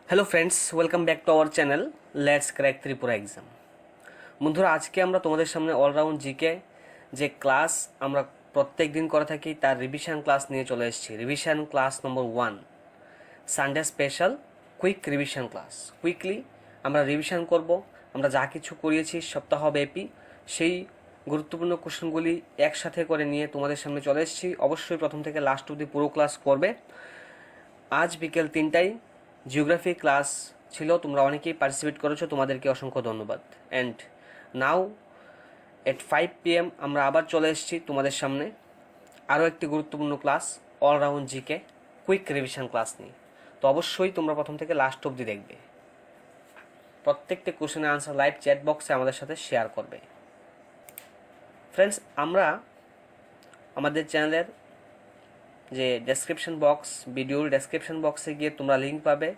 Hello friends, welcome back to our channel let's crack Tripura exam. বন্ধুরা, আজকে আমরা তোমাদের সামনে অলরাউন্ড জিকে যে ক্লাস আমরা প্রত্যেক দিন করে থাকি তার রিভিশন ক্লাস নিয়ে চলে এসেছি। রিভিশন ক্লাস নম্বর 1, Sunday special quick revision class. Quickly আমরা রিভিশন করব। আমরা যা কিছু করিয়েছি সপ্তাহব্যাপী সেই গুরুত্বপূর্ণ কোশ্চেনগুলি একসাথে করে নিয়ে তোমাদের সামনে চলে এসেছি। অবশ্যই প্রথম থেকে লাস্ট অবধি পুরো ক্লাস করবে। আজ বিকেল 3টায় জিওগ্রাফি ক্লাস ছিল, তোমরা অনেকেই পার্টিসিপেট করেছো, তোমাদেরকে অসংখ্য ধন্যবাদ। অ্যান্ড নাও এট 5 PM আমরা আবার চলে এসেছি তোমাদের সামনে আরও একটি গুরুত্বপূর্ণ class, all round GK quick revision class নিয়ে। তো অবশ্যই তোমরা প্রথম থেকে লাস্ট অবধি দেখবে। প্রত্যেকটি কোশ্চেনের আনসার লাইভ চ্যাট বক্সে আমাদের সাথে শেয়ার করবে। ফ্রেন্ডস, আমরা আমাদের চ্যানেলের যে ডেসক্রিপশন বক্স, ভিডিওর ডেসক্রিপশন বক্সে গিয়ে তোমরা লিঙ্ক পাবে।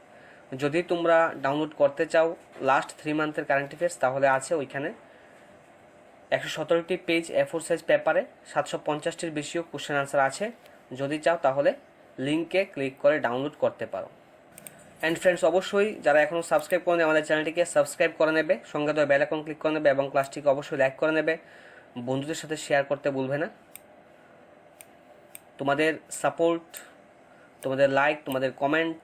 যদি তোমরা ডাউনলোড করতে চাও লাস্ট 3 মান্থের কারেন্ট অ্যাফেয়ার্স, তাহলে আছে ওইখানে 117টি পেজ A4 সাইজ পেপারে 750টির বেশিও কোশ্চেন আনসার আছে। যদি চাও তাহলে লিঙ্কে ক্লিক করে ডাউনলোড করতে পারো। অ্যান্ড ফ্রেন্ডস, অবশ্যই যারা এখনও সাবস্ক্রাইব করেনি আমাদের চ্যানেলটিকে সাবস্ক্রাইব করে নেবে, সঙ্গে তো বেল আইকন ক্লিক করে নেবে এবং ক্লাসটিকে অবশ্যই লাইক করে নেবে। বন্ধুদের সাথে শেয়ার করতে ভুলবে না। তোমাদের সাপোর্ট, তোমাদের লাইক, তোমাদের কমেন্ট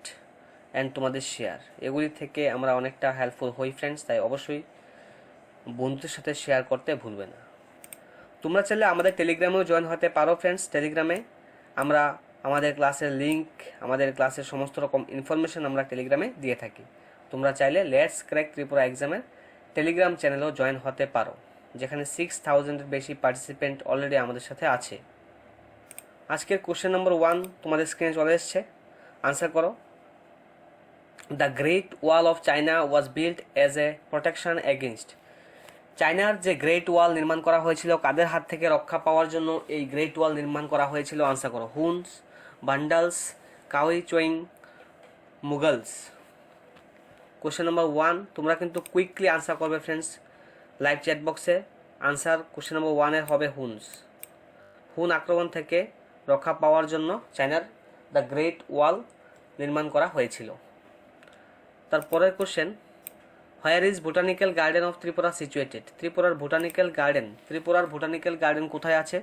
অ্যান্ড তোমাদের শেয়ার, এগুলি থেকে আমরা অনেকটা হেল্পফুল হই ফ্রেন্ডস। তাই অবশ্যই বন্ধুদের সাথে শেয়ার করতে ভুলবে না। তোমরা চাইলে আমাদের টেলিগ্রামেও জয়েন হতে পারো ফ্রেন্ডস। টেলিগ্রামে আমরা আমাদের ক্লাসের লিঙ্ক, আমাদের ক্লাসের সমস্ত রকম ইনফরমেশন আমরা টেলিগ্রামে দিয়ে থাকি। তোমরা চাইলে লেটস ক্র্যাক ত্রিপুরা এক্সামের টেলিগ্রাম চ্যানেলেও জয়েন হতে পারো, যেখানে 6000-এর বেশি পার্টিসিপেন্ট অলরেডি আমাদের সাথে আছে। আজকের কোশ্চেন নম্বর 1 তোমাদের স্ক্রিনে চলে এসছে, আনসার করো। The great wall of China was built as a protection against. চায়নার যে গ্রেট ওয়াল নির্মাণ করা হয়েছিল, কাদের হাত থেকে রক্ষা পাওয়ার জন্য এই গ্রেট ওয়াল নির্মাণ করা হয়েছিল? আনসার করো। হুনস, বান্ডালস, কাউই চোয়িং, মুঘলস। কোশ্চেন নম্বর 1 তোমরা কিন্তু কুইকলি আনসার করবে ফ্রেন্ডস লাইভ চ্যাট বক্সে। আনসার কোশ্চেন নম্বর 1-এর হবে হুনস। হুন আক্রমণ থেকে রক্ষা পাওয়ার জন্য চায়নার দ্য গ্রেট ওয়াল নির্মাণ করা হয়েছিল। তারপরের question, where is botanical garden of Tripura situated? ত্রিপুরার বোটানিক্যাল গার্ডেন কোথায় আছে?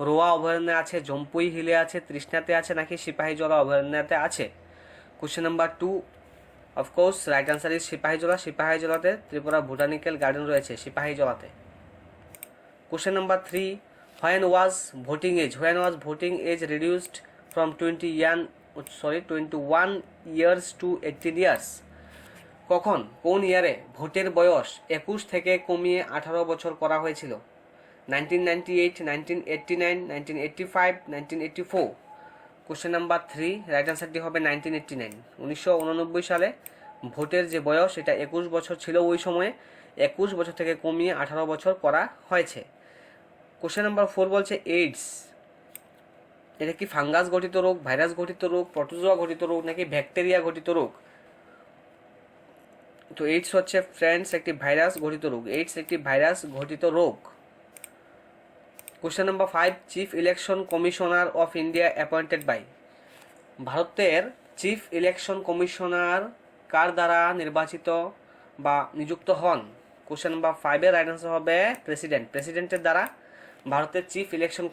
রোয়া অভয়ারণ্যে আছে, জম্পুই হিলে আছে, তৃষ্ণাতে আছে, নাকি সিপাহীজলা অভয়ারণ্যতে আছে? Question number 2, of course right answer is Sepahijala. সিপাহীজলাতে ত্রিপুরা বোটানিক্যাল গার্ডেন রয়েছে, সিপাহীজলাতে। Question number 3, when was voting age reduced from 21 years to 18 years? কখন, কোন ইয়ারে ভোটের বয়স 21 থেকে কমিয়ে 18 বছর করা হয়েছিল? 1998, 1989, 1985, 1984? কোশ্চেন নাম্বার 3, রাইট আনসারটি হবে 1989। 1989 সালে ভোটের যে বয়স এটা 21 বছর ছিল, ওই সময়ে 21 বছর থেকে কমিয়ে 18 বছর করা হয়েছে। কোশ্চেন নাম্বার 4 বলছে এইডস, এটা কি ফাঙ্গাস গঠিত রোগ, ভাইরাস গঠিত রোগ, প্রোটোজোয়া গঠিত রোগ, নাকি ব্যাকটেরিয়া গঠিত রোগ? তো এইডস হচ্ছে ফ্রেন্ডস একটি ভাইরাস গঠিত রোগ। এইডস একটি ভাইরাস ঘটিত রোগ। Question number 5, chief election commissioner of India appointed by. ভারতের চিফ ইলেকশন কমিশনার কার দ্বারা নির্বাচিত বা নিযুক্ত হন? কোশ্চেন নাম্বার 5-এর রাইট আনসার হবে প্রেসিডেন্ট। প্রেসিডেন্টের দ্বারা ভারতের চিফ ইলেকশন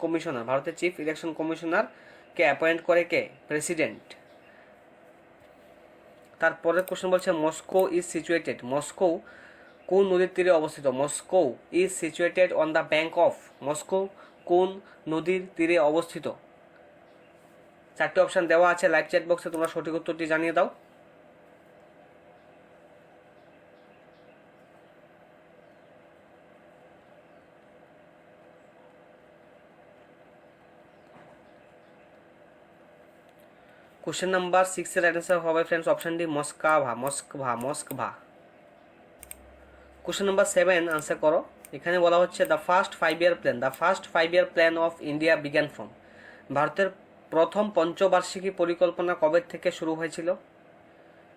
কমিশনারকে অ্যাপয়েন্ট করে কে? প্রেসিডেন্ট। তারপরের কোশ্চেন বলছে মস্কো ইজ সিচুয়েটেড। মস্কো কোন নদীর তীরে অবস্থিত? Moscow is situated on the bank of. মস্কো কোন নদীর তীরে অবস্থিত? 4টি অপশন দেওয়া আছে লাইভ চ্যাট বক্সে, তোমরা সঠিক উত্তরটি জানিয়ে দাও। কোশ্চেন নাম্বার 6-এর রাইট আনসার হবে friends option D, Moskva. Question number 7 answer করো। এখানে বলা হচ্ছে the first 5-year plan of India began from. ভারতের প্রথম পঞ্চবার্ষিকী পরিকল্পনা কবে থেকে শুরু হয়েছিল?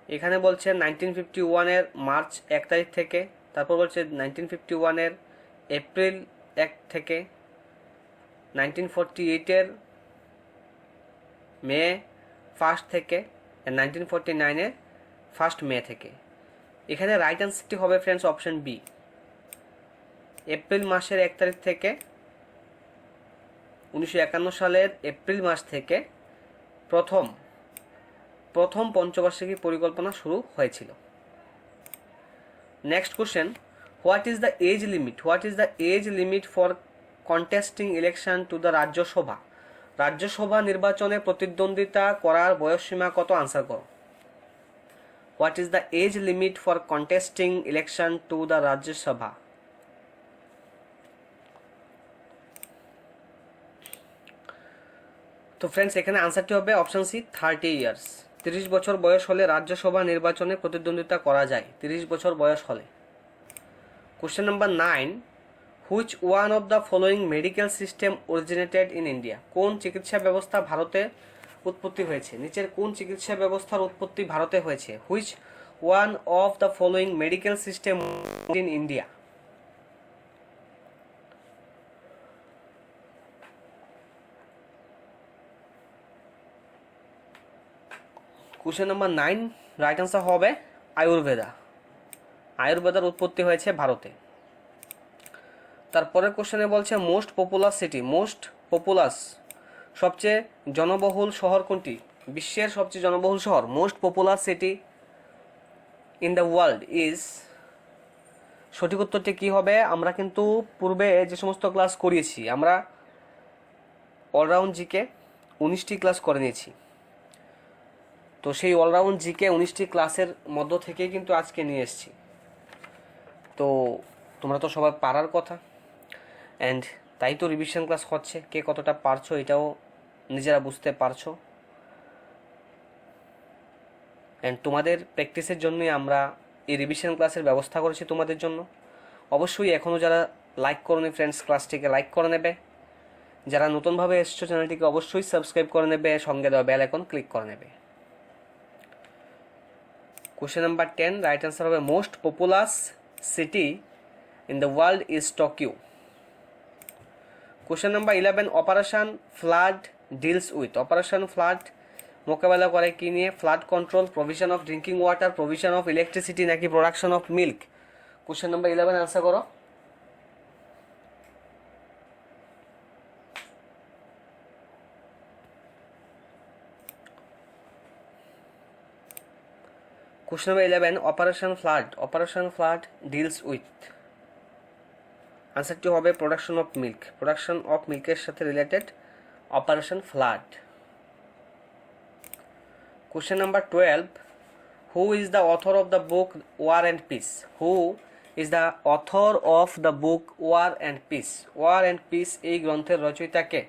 এখানে বলছে 1951-এর মার্চ 1 তারিখ থেকে। তারপর বলছে 1951-এর এপ্রিল 1 থেকে, 1948-এর মে 1 থেকে, 1949-এর 1 মে থেকে। এখানে রাইট অ্যান্সারটি হবে ফ্রেন্ডস অপশন বি, এপ্রিল মাসের 1 তারিখ থেকে 1951 সালের এপ্রিল মাস থেকে প্রথম পঞ্চবার্ষিকী পরিকল্পনা শুরু হয়েছিল। Next question, what is the age limit for contesting election to the Rajya Sabha? Rajya Sabha নির্বাচনে প্রতিদ্বন্দ্বিতা করার বয়সসীমা কত? আনসার করো। What is the age limit for contesting election to the Rajya Sabha? তো ফ্রেন্ডস এখানে আনসারটি হবে অপশন সি, 30 ইয়ার্স। 30 বছর বয়স হলে রাজ্যসভা নির্বাচনে প্রতিদ্বন্দ্বিতা করা যায়, 30 বছর বয়স হলে। Question number 9, which one of the following medical system originated in India? কোন চিকিৎসা ব্যবস্থা ভারতে উৎপত্তি হয়েছে? নিচের কোন চিকিৎসা ব্যবস্থার উৎপত্তি ভারতে হয়েছে? Which one of the following medical system in India? Question number 9, right answer হবে আয়ুর্বেদার উৎপত্তি হয়েছে ভারতে। তারপরে কোশ্চেনে বলছে মোস্ট পপুলাস সবচেয়ে জনবহুল শহর কোনটি? বিশ্বের সবচেয়ে জনবহুল শহর, most popular city in the world is, সঠিক উত্তরটি কী হবে? আমরা কিন্তু পূর্বে যে সমস্ত ক্লাস করিয়েছি, আমরা অলরাউন্ড জিকে 19টি ক্লাস করে নিয়েছি। তো সেই অলরাউন্ড জিকে 19টি ক্লাসের মধ্য থেকেই কিন্তু আজকে নিয়ে এসেছি। তো তোমরা তো সবাই পারার কথা, অ্যান্ড তাই তো রিভিশন ক্লাস হচ্ছে। কে কতটা পারছো এটাও নিজেরা বুঝতে পারছো, অ্যান্ড তোমাদের প্র্যাকটিসের জন্যই আমরা এই রিভিশন ক্লাসের ব্যবস্থা করেছি তোমাদের জন্য। অবশ্যই এখনও যারা লাইক করোনি ফ্রেন্ডস, ক্লাসটিকে লাইক করে নেবে। যারা নতুনভাবে এসছো চ্যানেলটিকে অবশ্যই সাবস্ক্রাইব করে নেবে, সঙ্গে দেওয়া বেল আইকন ক্লিক করে নেবে। কোশ্চেন নাম্বার 10, রাইট আনসার হবে most populous city in the world is Tokyo. Question number 11, operation flood deals with. Operation flood মোকাবেলা করে কি নিয়ে? Flood control, provision of drinking water, provision of electricity, নাকি production of milk? Question number 11 answer করো। Question number 11, operation flood deals with, আনসারটি হবে production of মিল্কের সাথে related operation flood. Question number 12, who is the author of the book war and peace? Who is the author of the book war and peace? এই গ্রন্থের রচয়িতা কে?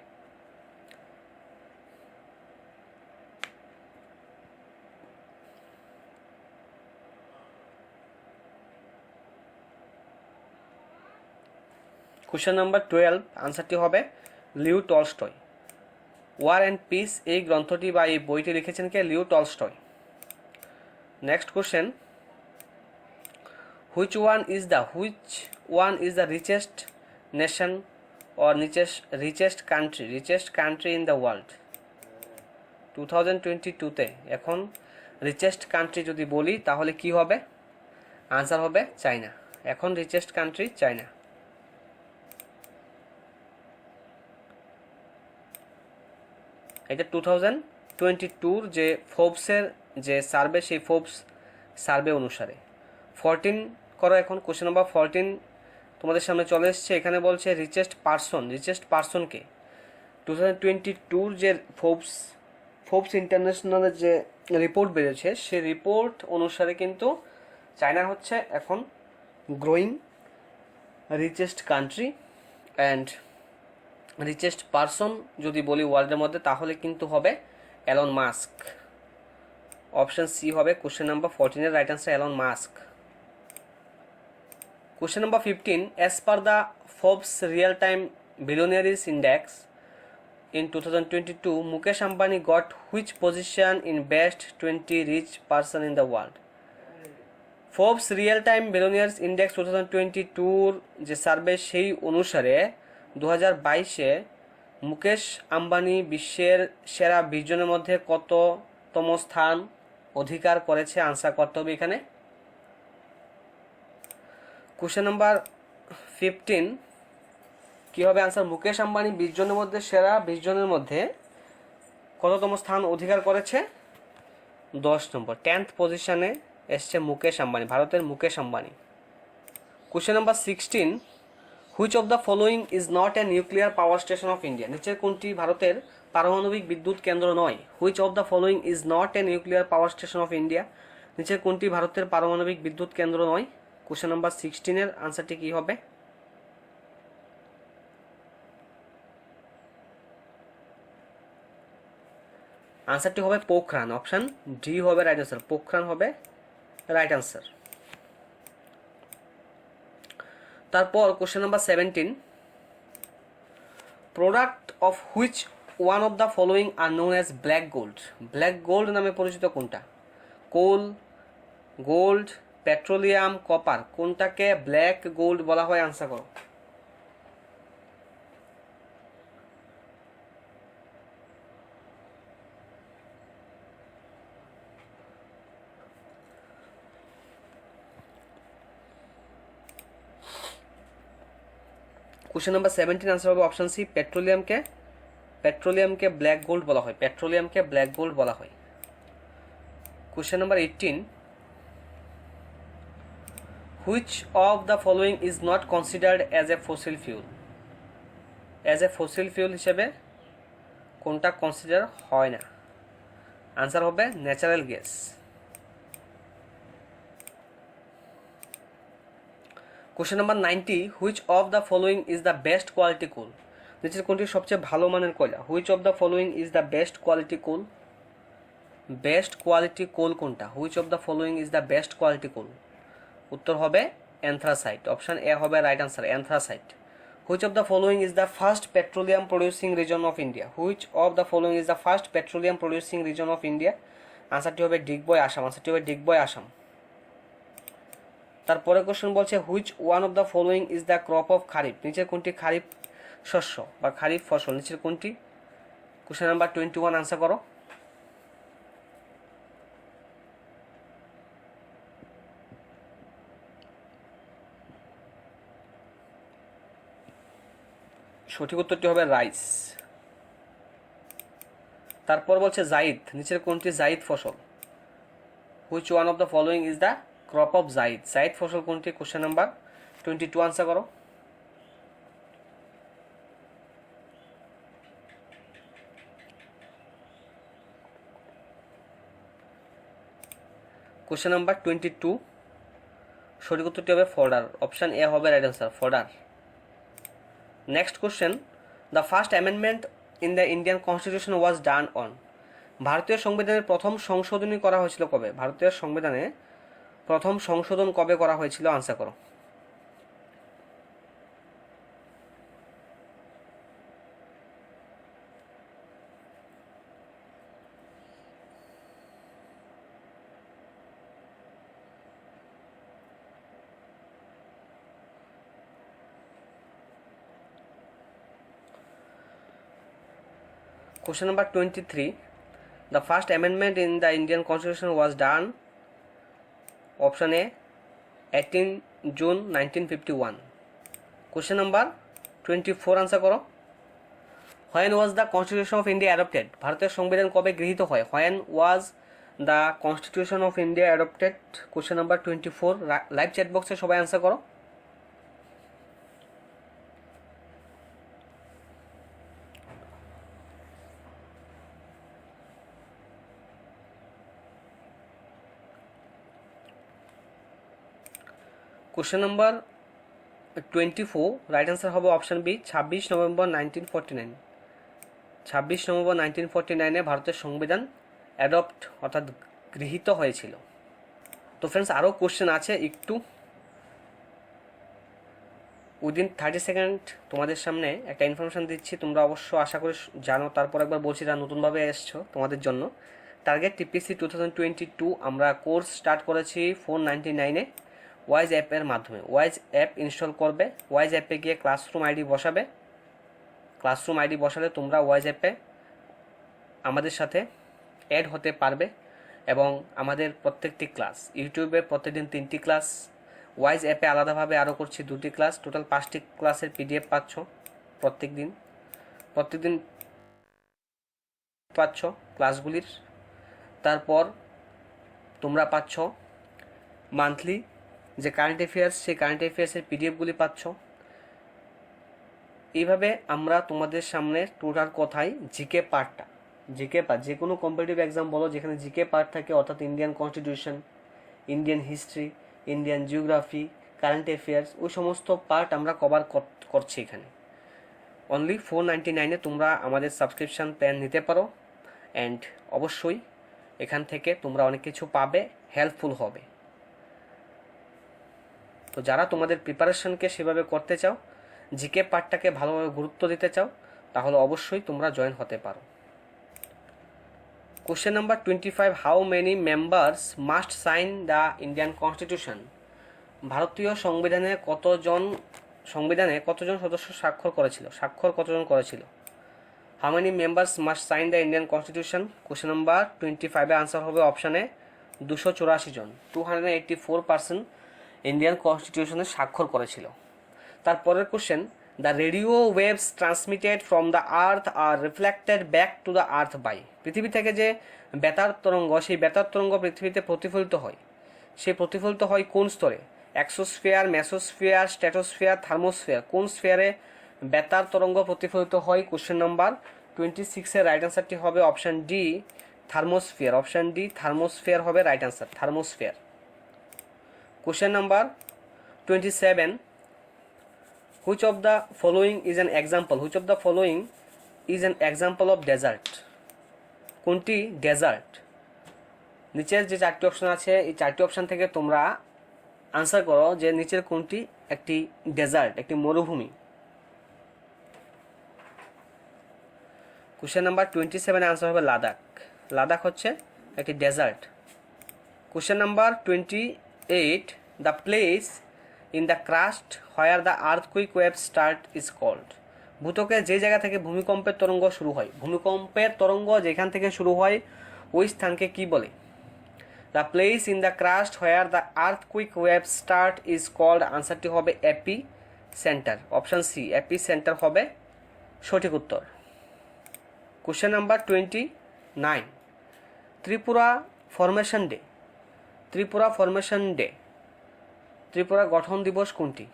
Question number 12, আনসারটি হবে Leo Tolstoy. War and peace এই গ্রন্থটি বা এই বইটি লিখেছেন কে? Leo Tolstoy. Next question, which one is the richest nation or richest country in the world? 2022-তে এখন রিচেস্ট কান্ট্রি যদি বলি তাহলে কি হবে? আনসার হবে চায়না। এখন রিচেস্ট কান্ট্রি চায়না। এটা 2022 যে ফোর্বসের যে সার্ভে, সেই ফোর্বস সার্ভে অনুসারে। 14 করো এখন। কোশ্চেন নাম্বার 14 তোমাদের সামনে চলে এসছে। এখানে বলছে রিচেস্ট পারসনকে 2022 যে ফোর্বস ইন্টারন্যাশনালের যে রিপোর্ট বেরিয়েছে, সেই রিপোর্ট অনুসারে কিন্তু চায়না হচ্ছে এখন growing richest country. And richest person যদি বলি ওয়ার্ল্ডের মধ্যে তাহলে কিন্তু হবে এলন মাস্ক। অপশন সি হবে কোশ্চেন নাম্বার 14 এর right answer, Elon Musk. Question number 15, as per the Forbes real time billionaires index in 2022, Mukesh Ambani got which position in best 20 rich person in the world? Forbes real time billionaires index 2022 যে survey, সেই অনুসারে 2022-এ মুকেশ আম্বানি বিশ্বের সেরা 20 জনের মধ্যে কততম স্থান অধিকার করেছে, আনসার করতে হবে এখানে। কোশ্চেন নাম্বার 15 কি হবে আনসার? মুকেশ আম্বানি 20 জনের মধ্যে সেরা 20 জনের মধ্যে কততম স্থান অধিকার করেছে? 10 নম্বর, 10th পজিশনে এসছে মুকেশ আম্বানি, ভারতের Mukesh Ambani. Question number 16 which of the following is not a nuclear power station of India? নিচের কোনটি ভারতের পারমাণবিক বিদ্যুৎ কেন্দ্র নয়? Which of the following is not a nuclear power station of India? নিচের কোনটি ভারতের পারমাণবিক বিদ্যুৎ কেন্দ্র নয়? কোশ্চেন নাম্বার 16 এর আনসারটি কি হবে? আনসারটি হবে পোখরান, অপশন ডি হবে রাইট আনসার, পোখরান হবে রাইট আনসার। তারপর question number 17 product of which one of the following are known as black gold? Black gold নামে পরিচিত কোনটা? কোল, গোল্ড, পেট্রোলিয়াম, কপার, কোনটাকে ব্ল্যাক গোল্ড বলা হয়? আনসার করো। কোশ্চেন নাম্বার 17 আনসার হবে অপশন সি, পেট্রোলিয়ামকে ব্ল্যাক গোল্ড বলা হয়, পেট্রোলিয়ামকে ব্ল্যাক গোল্ড বলা হয়। Question number 18 which of the following is not considered as a fossil fuel? As a fossil fuel হিসেবে কোনটা কনসিডার হয় না? আনসার হবে natural gas. Question number 90 which of the following is the best quality coal? নিচের কোনটি সবচেয়ে ভালো মানের কয়লা? Which of the following is the best quality coal? Best quality coal কোনটা? Which of the following is the best quality coal? উত্তর হবে anthracite, option A হবে right answer, anthracite. Which of the following is the first petroleum producing region of India? Which of the following is the first petroleum producing region of India? আনসারটি হবে ডিগবয়, আসাম, আনসারটি হবে ডিগবয়, আসাম। তারপরে question বলছে which one of the following is the crop of kharif? নিচের কোনটি খারিফ শস্য বা খারিফ ফসল? নিচের কোনটি? কোশ্চেন নাম্বার 21 আনসার করো। সঠিক উত্তরটি হবে রাইস। তারপর বলছে জাইদ, নিচের কোনটি জাইদ ফসল? Which one of the following is the crop of zaid? Zaid ফসল কোনটি? কোশ্চেন নাম্বার 22 আনসার করো। কোশ্চেন নাম্বার 22 সঠিক উত্তরটি হবে ফডার, অপশন এ হবে right answer, fodder. Next question the first amendment in the Indian constitution was done on? ভারতীয় সংবিধানের প্রথম সংশোধনী করা হয়েছিল কবে? ভারতীয় সংবিধানে প্রথম সংশোধন কবে করা হয়েছিল? আনসার করো। Question number 23 the first amendment in the Indian Constitution was done option A 18 June 1951. Question number 24 answer করো। When was the Constitution of India adopted? ভারতের সংবিধান কবে গৃহীত হয়? When was the Constitution of India adopted? Question number 24 live chat বক্সে সবাই answer করো। Question number 24 right answer হবে অপশন বি 26 নভেম্বর 1949। 26 নভেম্বর 1949 ভারতের সংবিধান অ্যাডপ্ট অর্থাৎ গৃহীত হয়েছিল। তো ফ্রেন্ডস আরও কোশ্চেন আছে, একটু উইদিন 30 সেকেন্ড তোমাদের সামনে একটা ইনফরমেশান দিচ্ছি, তোমরা অবশ্য আশা করি জানো, তারপর একবার বলছি যারা নতুনভাবে এসছো তোমাদের জন্য। টার্গেট টিপিসি 2022 আমরা কোর্স স্টার্ট করেছি 499-এ ওয়াইজ অ্যাপের মাধ্যমে। ওয়াইজ অ্যাপ ইনস্টল করবে, ওয়াইজ অ্যাপে গিয়ে ক্লাসরুম আইডি বসাবে, ক্লাসরুম আইডি বসালে তোমরা ওয়াইজ অ্যাপে আমাদের সাথে অ্যাড হতে পারবে এবং আমাদের প্রত্যেকটি ক্লাস ইউটিউবে প্রতিদিন 3টি ক্লাস, ওয়াইজ অ্যাপে আলাদাভাবে আরও করছি 2টি ক্লাস, টোটাল 5টি ক্লাসের পিডিএফ পাচ্ছ প্রত্যেকদিন পাচ্ছ ক্লাসগুলির। তারপর তোমরা পাচ্ছ মান্থলি যে কারেন্ট অ্যাফেয়ার্স, সেই কারেন্ট অ্যাফেয়ার্সের পিডিএফগুলি পাচ্ছ। এইভাবে আমরা তোমাদের সামনে টোটাল কথায় জিকে পার্ট, যে কোনো কম্পিটিটিভ এক্সাম বলো যেখানে জিকে পার্ট থাকে, অর্থাৎ Indian constitution, Indian history, Indian geography, current affairs, ওই সমস্ত পার্ট আমরা কভার করছি এখানে। অনলি 499-এ তোমরা আমাদের সাবস্ক্রিপশান প্ল্যান নিতে পারো। অ্যান্ড অবশ্যই এখান থেকে তোমরা অনেক কিছু পাবে, হেল্পফুল হবে। তো যারা তোমাদের প্রিপারেশনকে সেভাবে করতে চাও, জিকে পার্টটাকে ভালোভাবে গুরুত্ব দিতে চাও, তাহলে অবশ্যই তোমরা জয়েন হতে পারো। Question number 25, how many members must sign the Indian constitution? ভারতীয় সংবিধানে কতজন সদস্য স্বাক্ষর কতজন করেছিল? How many members must sign the Indian constitution? Question number 25-এর আনসার হবে অপশানে 284 জন, 284% ইন্ডিয়ান কনস্টিটিউশনে স্বাক্ষর করেছিল। তারপরের question, the radio waves transmitted from the earth are reflected back to the earth by? পৃথিবী থেকে যে বেতার তরঙ্গ, সেই বেতার তরঙ্গ পৃথিবীতে প্রতিফলিত হয়, সেই প্রতিফলিত হয় কোন স্তরে? Exosphere, mesosphere, stratosphere, thermosphere? কোন স্ফিয়ারে বেতার তরঙ্গ প্রতিফলিত হয়? কোশ্চেন নাম্বার 26-এর রাইট আনসারটি হবে option D, thermosphere. Option D, thermosphere হবে right answer, thermosphere. Question number 27, which of the following is an example of desert? কোনটি ডেজার্ট? নিচের যে 4টি অপশন আছে, এই 4টি অপশন থেকে তোমরা আনসার করো যে নিচের কোনটি একটি ডেজার্ট, একটি মরুভূমি। কোশ্চেন নাম্বার 27 আনসার হবে লাদাখ। লাদাখ হচ্ছে একটি desert. Question number 28, the place in the crust where the earthquake wave start is called? ভূত্বকে যে জায়গা থেকে ভূমিকম্পের তরঙ্গ শুরু হয়, ভূমিকম্পের তরঙ্গ যেখান থেকে শুরু হয় ওই স্থানকে কি বলে? The place in the crust where the earthquake wave start is called, আনসারটি হবে epicentre. Option C, epicentre হবে সঠিক উত্তর। Question number 29, Tripura formation day. Tripura গঠন দিবস কোনটি?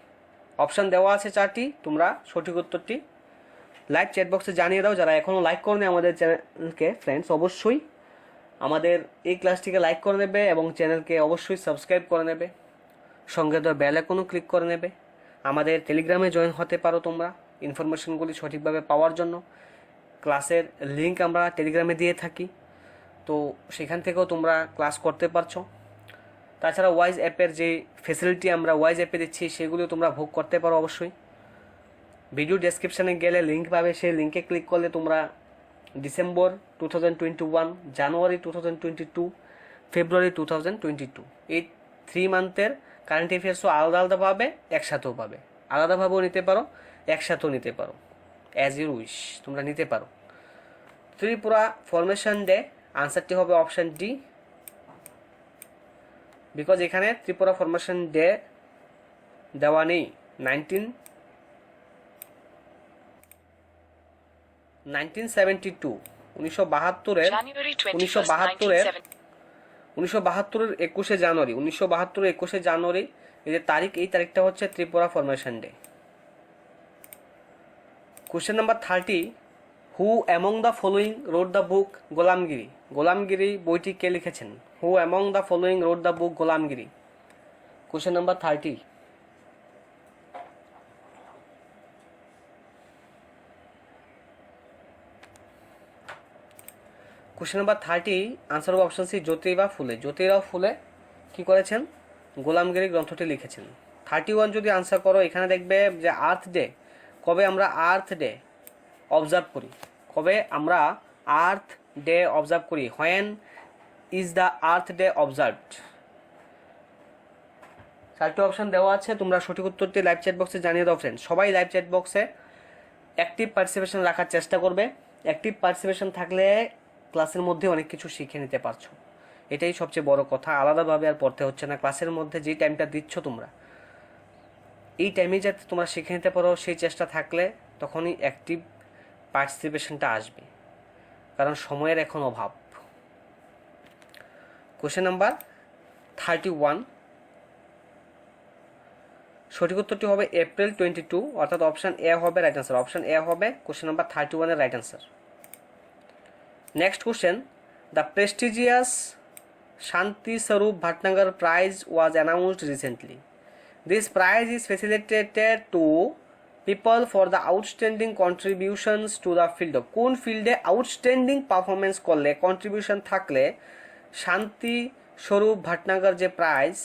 অপশান দেওয়া আছে 4টি, তোমরা সঠিক উত্তরটি লাইভ চ্যাট বক্সে জানিয়ে দাও। যারা এখনও লাইক করেনি আমাদের চ্যানেলকে, ফ্রেন্ডস অবশ্যই আমাদের এই ক্লাসটিকে লাইক করে নেবে এবং চ্যানেলকে অবশ্যই সাবস্ক্রাইব করে নেবে, সঙ্গে তো বেল আইকনও ক্লিক করে নেবে। আমাদের টেলিগ্রামে জয়েন হতে পারো তোমরা ইনফরমেশনগুলি সঠিকভাবে পাওয়ার জন্য। ক্লাসের লিঙ্ক আমরা টেলিগ্রামে দিয়ে থাকি, তো সেখান থেকেও তোমরা ক্লাস করতে পারছো। তাছাড়া ওয়াইজ অ্যাপের যে ফেসিলিটি আমরা ওয়াইজ অ্যাপে দিচ্ছি, সেগুলিও তোমরা ভোগ করতে পারো অবশ্যই। ভিডিও ডেসক্রিপশানে গেলে লিঙ্ক পাবে, সেই লিঙ্কে ক্লিক করলে তোমরা ডিসেম্বর 2021, জানুয়ারি 2022, ফেব্রুয়ারি 2022 এই 3 মান্থের কারেন্ট অ্যাফেয়ার্সও আলাদাভাবে একসাথেও পাবে। আলাদাভাবেও নিতে পারো, একসাথেও নিতে পারো, অ্যাজ ইউর উইশ তোমরা নিতে পারো। ত্রিপুরা ফরমেশন ডে, আনসারটি হবে অপশান ডি, বিকজ এখানে ত্রিপুরা ফরমেশন ডে দেওয়া নেই। 1972 1972-এর 21শে জানুয়ারি এই যে তারিখ, এই তারিখটা হচ্ছে Tripura formation day. Question number 30, who among the following wrote the book Gulamgiri? Gulamgiri বইটি কে লিখেছেন? Who among the following wrote the book Gulamgiri? Question number 30। Question number 30 answer হবে অপশন সি, জ্যোতিরাও ফুলে কি করেছেন? গোলামগিরি গ্রন্থটি লিখেছেন। 31 যদি আনসার করো, এখানে দেখবে যে আর্থ ডে, কবে আমরা আর্থ ডে অবজার্ভ করি? When is the earth day observed? 4টি অপশন দেওয়া আছে, তোমরা সঠিক উত্তরটি লাইভ চ্যাট বক্সে জানিয়ে দাও ফ্রেন্ড। সবাই লাইভ চ্যাট বক্সে অ্যাক্টিভ পার্টিসিপেশন রাখার চেষ্টা করবে। অ্যাক্টিভ পার্টিসিপেশন থাকলে ক্লাসের মধ্যে অনেক কিছু শিখে নিতে পারছো। এটাই সবচেয়ে বড় কথা। আলাদাভাবে আর পড়তে হচ্ছে না, ক্লাসের মধ্যে যে টাইমটা দিচ্ছ তোমরা, এই টাইমে যাতে তোমরা শিখে নিতে পারো সেই চেষ্টা থাকলে তখনই অ্যাক্টিভ পার্টিসিপেশনটা আসবে, কারণ সময়ের এখন অভাব। কোশ্চেন নাম্বার 31, সঠিক উত্তরটি হবে এপ্রিল 22, অর্থাৎ অপশান এ হবে রাইট অ্যান্সার। অপশান এ হবে কোশ্চেন নাম্বার 31 এর right answer. Next question, the prestigious Shanti Swarup Bhatnagar prize was announced recently. This prize is facilitated to people for the outstanding contributions to the field. কোন ফিল্ডে outstanding performance করলে, contribution থাকলে শান্তি স্বরূপ ভাটনগর যে prize,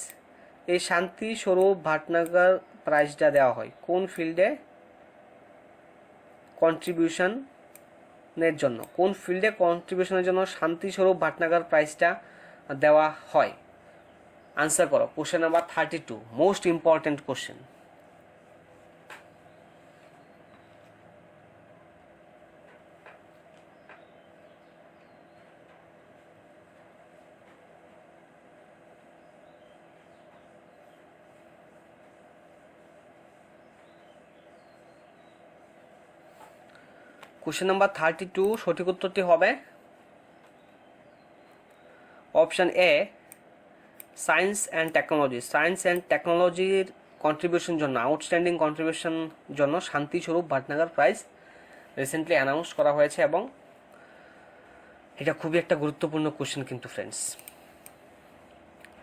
এই শান্তি স্বরূপ ভাটনগর প্রাইজটা দেওয়া হয় কোন ফিল্ডে কন্ট্রিবিউশনের জন্য, কোন ফিল্ডে কন্ট্রিবিউশনের জন্য শান্তি স্বরূপ ভাটনগর প্রাইজটা দেওয়া হয়? আনসার করো। Question number 32, most important question. Question number 32, সঠিক উত্তরটি হবে option A, science and technology. Science and টেকনোলজির কন্ট্রিবিউশন জন্য, আউটস্ট্যান্ডিং কন্ট্রিবিউশন জন্য শান্তি Swarup Bhatnagar prize recently announce করা হয়েছে, এবং এটা খুবই একটা গুরুত্বপূর্ণ কোশ্চেন কিন্তু ফ্রেন্ডস।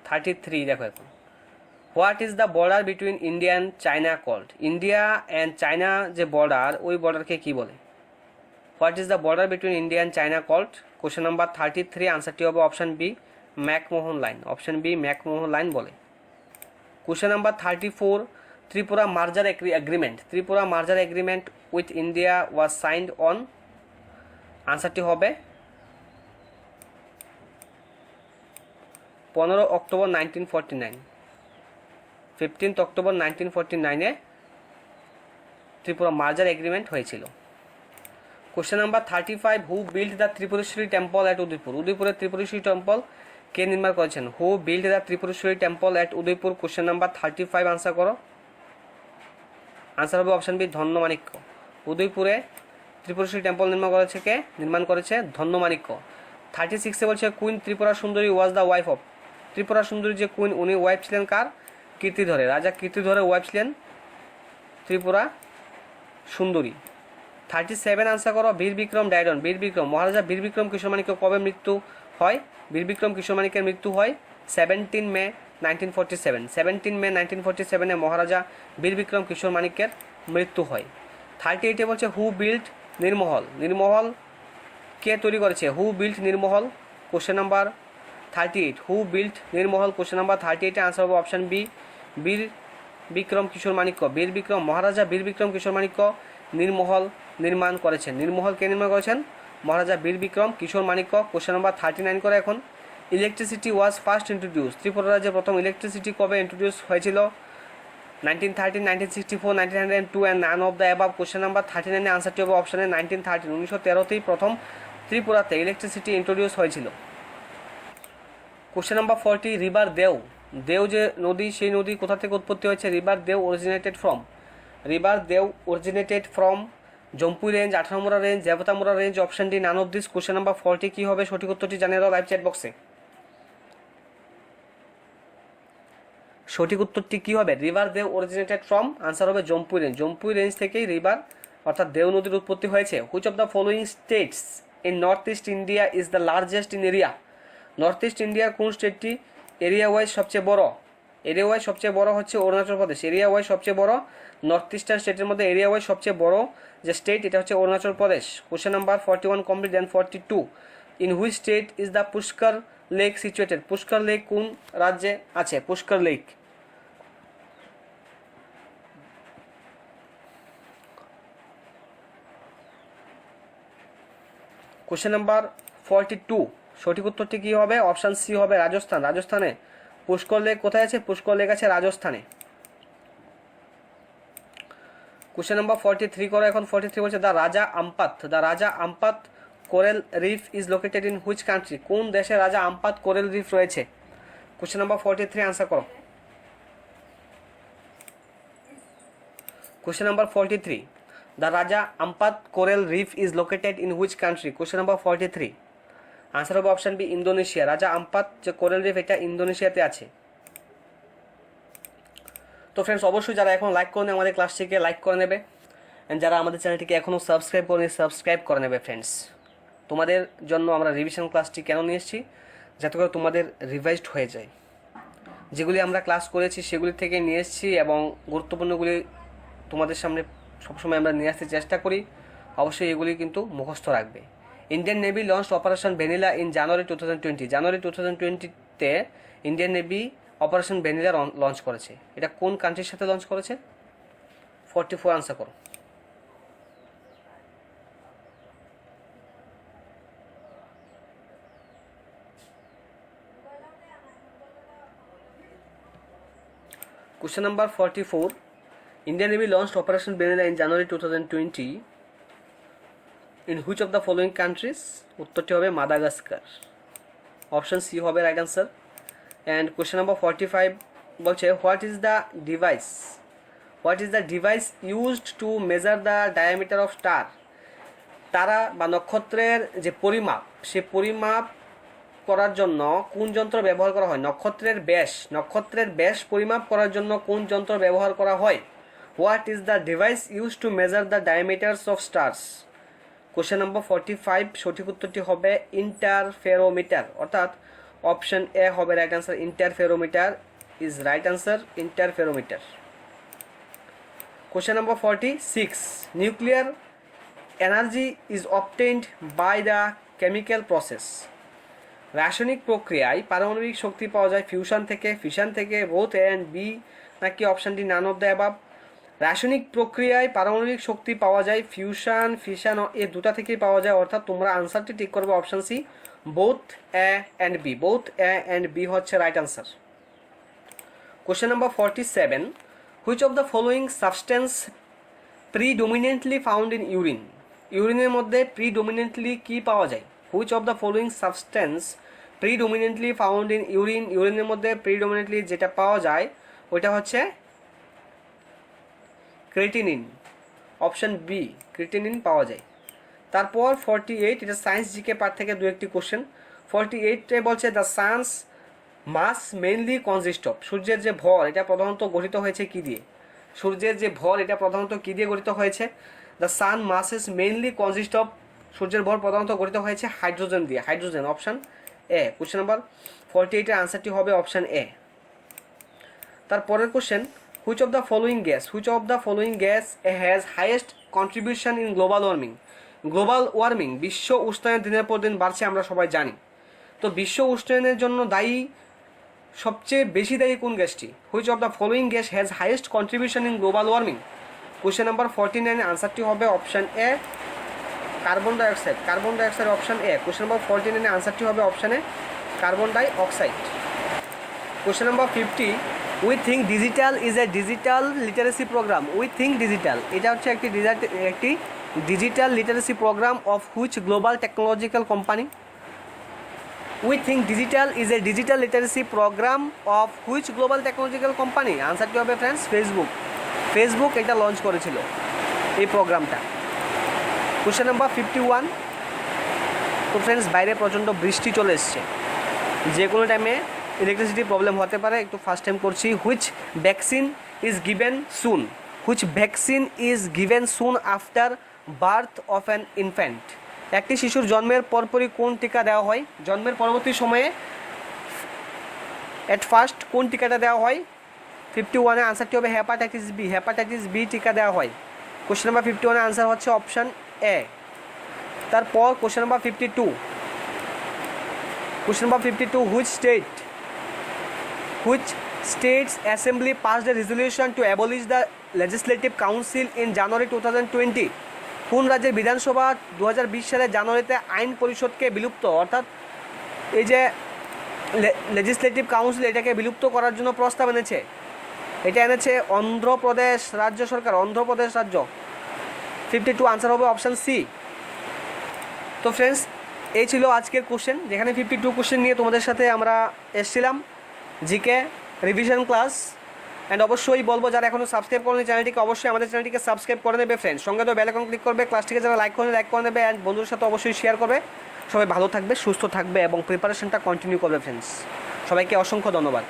33 দেখো এখন, what is the border between India and China called? India and China যে বর্ডার, ওই বর্ডারকে কি বলে? What is the border between India and China called? Question number 33, আনসারটি হবে option B, McMahon line. Option B, McMahon line বলে। Question number 34, Tripura merger agreement. Tripura merger agreement with India was signed on? আনসারটি হবে 15 October 1949। 15 October 1949-এ Tripura merger agreement হয়েছিল। Question number 35, who build the Tripureshwari temple at Udaipur? উদয়পুরের Tripureshwari temple কে নির্মাণ করেছেন? Who build the Tripureshwari temple at Udaipur? Question number 35 answer করো। Answer হবে অপশান বি, ধন্যমাণিক্য। উদয়পুরে ত্রিপুরেশ্বরী টেম্পল নির্মাণ করেছে ধন্যমাণিক্য। 36-এ বলছে, queen Tripura Sundari was the wife of? Tripura Sundari যে কুইন, উনি ওয়াইফ ছিলেন কার? কীর্তিধরের। রাজা কীর্তিধরের ওয়াইফ ছিলেন ত্রিপুরা সুন্দরী। 37 আনসার করো, বীর বিক্রম ডাইড অন? বীর বিক্রম, মহারাজা বীর বিক্রম কিশোর মানিক্যের কবে মৃত্যু হয়? বীর বিক্রম কিশোর মানিক্যের মৃত্যু হয় 17 মে 1947। 17 মে 1947-এ মহারাজা বীর বিক্রম কিশোর মানিক্যের মৃত্যু হয়। 38-এ বলছে, হু বিল্ড নির্মহল? নির্মহল কে তৈরি করেছে? Who build Neermahal? Question number 38, who build Neermahal? Question number 38-এ আনসার হবে অপশান বি, বীর বিক্রম কিশোর মানিক্য। বীর বিক্রম, মহারাজা বীর বিক্রম কিশোর মানিক্য নির্মহল নির্মাণ করেছেন। নির্মহল কে নির্মাণ করেছেন? মহারাজা বীর বিক্রম কিশোর মানিক্য। কোশ্চেন নাম্বার 39 করে এখন, electricity was first introduce? Tripura রাজ্যে প্রথম ইলেকট্রিসিটি কবে ইন্ট্রোডিউস হয়েছিল? 1913, 1964, 1902 and none of the above? Question number 39-এ আনসারটি হবে অপশানে 1913। 1913-তেই প্রথম ত্রিপুরাতে ইলেকট্রিসিটি ইন্ট্রোডিউস হয়েছিল। Question number 40, river Deo. Deo যে নদী, সেই নদী কোথা থেকে উৎপত্তি হয়েছে? River Deo originated from? River Deo originated from Jampui range, Atharamura range, দেবতামোড়া range? Option D, none of this. Question number 40 কি হবে? সঠিক উত্তরটি জানিয়ে দাও লাইভ চ্যাট বক্সে। সঠিক উত্তরটি কি হবে? River Deo originated from, answer হবে জম্পুই রেঞ্জ। জম্পুই রেঞ্জ থেকেই রিভার অর্থাৎ দেও নদীর উৎপত্তি হয়েছে। Which of the following states in north east India is the largest in area? North east ইন্ডিয়ার কোন স্টেটটি এরিয়া ওয়াইজ সবচেয়ে বড়? এরিয়া ওয়াইজ সবচেয়ে বড় হচ্ছে অরুণাচল প্রদেশ। এরিয়া ওয়াইজ সবচেয়ে বড় নর্থ ইস্টার্ন স্টেটের মধ্যে এরিয়া ওয়াইজ সবচেয়ে বড় যে স্টেট, এটা হচ্ছে Arunachal Pradesh. Question number 41 complete. Then 42, in which state is the Pushkar lake situated? Pushkar lake কোন রাজ্যে আছে? পুষ্কর লেক। কোশ্চেন নাম্বার 42, সঠিক উত্তরটি কি হবে? অপশান সি হবে রাজস্থান। রাজস্থানে পুষ্কর লেক কোথায় আছে? পুষ্কর লেক আছে রাজস্থানে। কোশ্চেন নাম্বার 43 করো এখন। 43 বলছে, the Raja Ampat. The Raja Ampat coral reef is located in which country? কোন দেশে রাজা আমপাত কোরাল রিফ রয়েছে? কোশ্চেন নাম্বার 43 আনসার করো। Question number 43, the Raja Ampat coral reef is located in which country? Question number 43 answer হবে option B, Indonesia. Raja Ampat যে coral reef এটা ইন্দোনেশিয়াতে আছে। তো friends অবশ্যই যারা এখন লাইক করে আমাদের ক্লাসটিকে লাইক করে নেবে, অ্যান্ড যারা আমাদের চ্যানেলটিকে এখনও সাবস্ক্রাইব করে সাবস্ক্রাইব করে নেবে ফ্রেন্ডস। তোমাদের জন্য আমরা রিভিশন ক্লাসটি কেন নিয়ে এসেছি? যাতে করে তোমাদের রিভাইজড হয়ে যায়। যেগুলি আমরা ক্লাস করেছি সেগুলি থেকে নিয়ে এসেছি এবং গুরুত্বপূর্ণগুলি তোমাদের সামনে সবসময় আমরা নিয়ে আসতে চেষ্টা করি। অবশ্যই এগুলি কিন্তু মুখস্থ রাখবে। Indian navy launch operation vanilla in January 2020। January 2020-তে Indian navy operation vanilla launch করেছে। এটা কোন কান্ট্রির সাথে লঞ্চ করেছে? 44 আনসার করো। Question number 44, Indian Navy launched Operation Vanilla in January 2020 in which of the following countries? উত্তরটি হবে মাদাগাস্কার। অপশন সি হবে right answer. And question number 45 বলছে what is the device used to measure the diameter of star? তারা বা নক্ষত্রের যে পরিমাপ, সে পরিমাপ করার জন্য কোন যন্ত্র ব্যবহার করা হয়? নক্ষত্রের ব্যাস পরিমাপ করার জন্য কোন যন্ত্র ব্যবহার করা হয়? What is the device use to measure the diameters of stars? Question number 45 সঠিক উত্তরটি হবে ইন্টারফেরোমিটার, অর্থাৎ অপশন এ হবে right answer. Interferometer is right answer, interferometer. Question number 46, nuclear energy is obtained by the chemical process. রাসায়নিক প্রক্রিয়ায় পারমাণবিক শক্তি পাওয়া যায় ফিউশন থেকে, ফিশন থেকে, বোথ এ অ্যান্ড বি, নাকি অপশানটি নান অফ দ্য অ্যাবাভ? রাসায়নিক প্রক্রিয়ায় পারমাণবিক শক্তি পাওয়া যায় ফিউশন, ফিশন এ দুটা থেকেই পাওয়া যায়, অর্থাৎ তোমরা আনসারটি ঠিক করবে option C, both A and B. Both A and B হচ্ছে right answer. Question number 47, which of the following substance predominantly found in urine? ইউরিনের মধ্যে প্রিডোমিনেন্টলি কি পাওয়া যায়? Which of the following substance predominantly found in urine? ইউরিনের মধ্যে predominantly যেটা পাওয়া যায় ওইটা হচ্ছে ক্রিয়েটিনিন। অপশন বি, ক্রিয়েটিনিন পাওয়া যায়। তারপর 48, এটা সায়েন্স জিকে পার্ট থেকে দু একটি কোশ্চেন। 48-এ বলছে the sun's mass mainly consist of. সূর্যের যে ভর এটা প্রধানত গঠিত হয়েছে কি দিয়ে? সূর্যের যে ভর এটা প্রধানত কি দিয়ে গঠিত হয়েছে? The sun masses mainly consist of, সূর্যের ভর প্রধানত গঠিত হয়েছে হাইড্রোজেন দিয়ে। Hydrogen, option A. Question number 48-এর আনসারটি হবে অপশন এ। তারপরের question, which of the following gas has highest contribution in global warming? Global warming, বিশ্ব উষ্ণায়ন দিনের পর দিন বাড়ছে, আমরা সবাই জানি। তো বিশ্ব উষ্ণায়নের জন্য সবচেয়ে বেশি দায়ী কোন গ্যাসটি? Which of the following gas has highest contribution in global warming? Question number 49, আনসারটি হবে option A, carbon dioxide. Carbon dioxide option A. Question number 49-এর আনসারটি হবে option A, carbon dioxide. Question number 50, we think digital is a digital literacy program. We think digital, এটা হচ্ছে একটি digital literacy program of which global technological company? We think digital is a digital literacy program of which global technological company? আনসারটি হবে friends Facebook এটা launch করেছিল এই প্রোগ্রামটা। Question number 51, তো ফ্রেন্ডস বাইরে প্রচণ্ড বৃষ্টি চলে এসছে, যে কোনো টাইমে ইলেকট্রিসিটি প্রবলেম হতে পারে, একটু ফার্স্ট টাইম করছি। Which vaccine is given soon after birth of an infant? একটি শিশুর জন্মের পরপরই কোন টিকা দেওয়া হয়? জন্মের পরবর্তী সময়ে এট ফার্স্ট কোন টিকাটা দেওয়া হয়? 51-এর আনসারটি হবে হেপাটাইটিস বি টিকা দেওয়া হয়। কোশ্চেন নাম্বার 51-এর আনসার হচ্ছে অপশান এ। তারপর question number 52, which states assembly passed A resolution two abolish the legislative council in January 2020? কোন রাজ্যের বিধানসভা 2020 সালের জানুয়ারিতে আইন পরিষদকে বিলুপ্ত, অর্থাৎ এই যে লেজিসলেটিভ কাউন্সিল এটাকে বিলুপ্ত করার জন্য প্রস্তাব এনেছে? এটা এনেছে অন্ধ্রপ্রদেশ রাজ্য সরকার, অন্ধ্রপ্রদেশ রাজ্য। 52 আনসার হবে অপশান সি। তো ফ্রেন্ডস, এই ছিল আজকের কোশ্চেন, যেখানে 52 কোশ্চেন নিয়ে তোমাদের সাথে আমরা এসেছিলাম জিকে রিভিশন ক্লাস। অ্যান্ড অবশ্যই বলবো যারা এখনও সাবস্ক্রাইব করেনি চ্যানেলটিকে, অবশ্যই আমাদের চ্যানেলটিকে সাবস্ক্রাইব করে নেবে ফ্রেন্ডস। সঙ্গে তো বেল আইকন ক্লিক করবে, ক্লাসটিকে যারা লাইক করে নেবে অ্যান্ড বন্ধুদের সাথে অবশ্যই শেয়ার করবে। সবাই ভালো থাকবে, সুস্থ থাকবে এবং প্রিপারেশনটা কন্টিনিউ করবে ফ্রেন্ডস। সবাইকে অসংখ্য ধন্যবাদ।